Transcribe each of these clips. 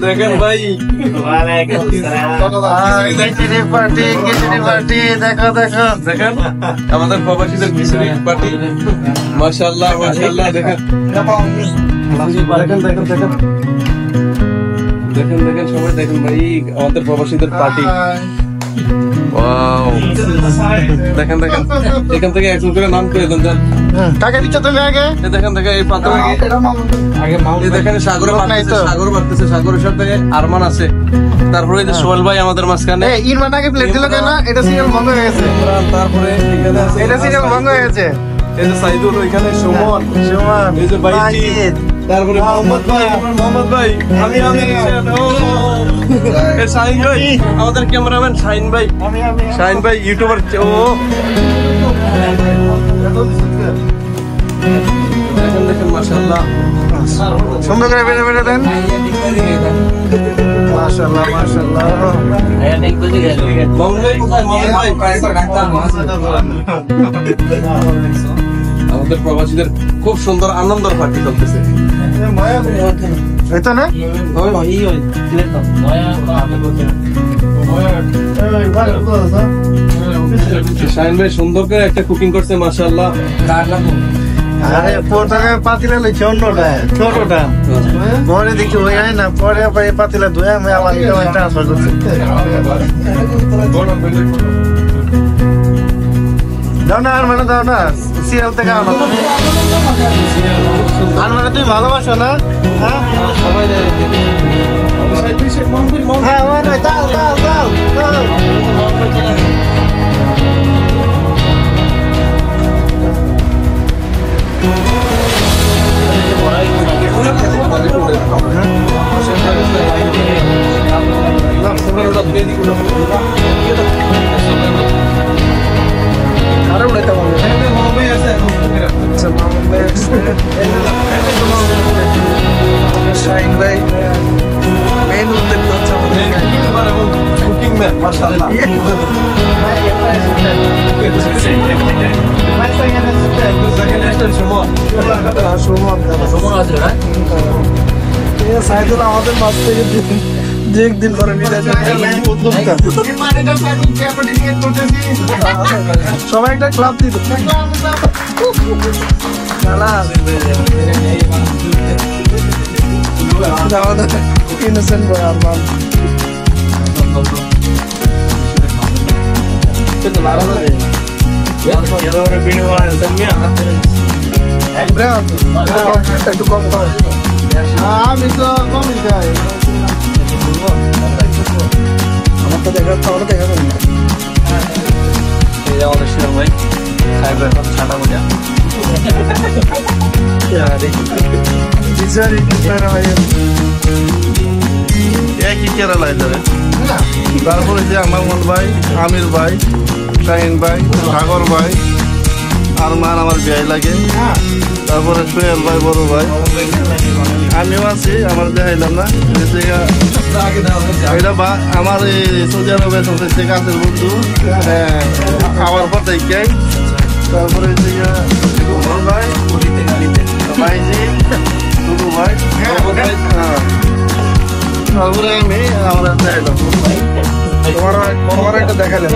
দেখেন ভাই দেখেন আমাদের প্রবাসীদের খিচুড়ি পার্টি মাশাআল্লাহ মাশাআল্লাহ দেখেন দেখেন দেখেন সবাই দেখেন ভাই আমাদের প্রবাসীদের পার্টি দেখেন দেখেন এখান থেকে একজন করে নাম করে দেন টাকা দিচ্ছ তুমি আগে দেখেন দেখেন এই পাত্র আগে দেখেন সাগরে বাড়তেছে সাগরের সাথে আরমান আছে তারপরে এই যে সোহেল ভাই আমাদের মাঝখানে ইরমান আগে প্লেট দিল কেন এটা সিরিয়াল বন্ধ হয়ে গেছে তারপরে এখানে আছে এটা সিরিয়াল বন্ধ হয়ে গেছে এই যে সাইদুল ওইখানে সুমন এই যে ভাই তারপরে মোহাম্মদ ভাই আমি শাহিন ভাই আমাদের ক্যামেরাম্যান শাহিন ভাই ইউটিউবার ও দেখেন দেখেন মাশাআল্লাহ সুন্দর করে বেড়ে বেড়ে দেন মাশাআল্লাহ মাশাআল্লাহ আমাদের প্রবাসীদের খুব সুন্দর আনন্দের পার্টি চলতেছে এটা না শাহিন ভাই সুন্দর করে একটা কুকিং করছে মাশাআল্লাহ আরে প্রথমে পাতিলা লইছে অন্যটা ছোটটা পরে দেখি ওই হয় না পরে আবার এই পাতিলা ধুয়ে আমি আমার ট্রান্সফার করছি দাও না আর মানে দাও না সিরিয়াল থেকে আনো আর মানে তুমি ভালোবাসো না হ্যাঁ হ্যাঁ মানে দাও দাও দাও দাও শাহিন ভাই মেন উদ্যোগ হচ্ছে কুকিং ম্যান মাশাআল্লাহ সাইদুল আমাদের মাছ থেকে যে একদিন পরে সবাই একটা ক্লাব দিত ইনোসেন্ট বয় আরমান একটু কম কর আমি তো কমই যাই আমার তো দেখা তাহলে দেখা যাবে না এই যে আমাদের শিরম ভাই সাহেবের ছাটা মজা কি কেরালায় যাবে তারপরে যে মামুন ভাই আমির ভাই শাহিন ভাই সাগর ভাই আরমান আমার বিয়ে লাগে তারপরে সোহেল ভাই বড় ভাই আমিও আছি আমার দেখাইলাম না এটা আমার এই সৌদি আরবের সবচেয়ে কাছের বন্ধু আমার পর থেকে তারপরে ভাই ভাইজি টুকু ভাই তারপরে আমি আমার দেখাইলাম তোমার একটা দেখালেন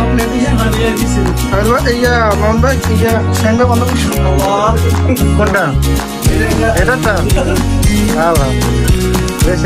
ইয়া মামুন ভাই ইয়া স্যান্ডা বন্ধ কোনটা এটা তো বেশ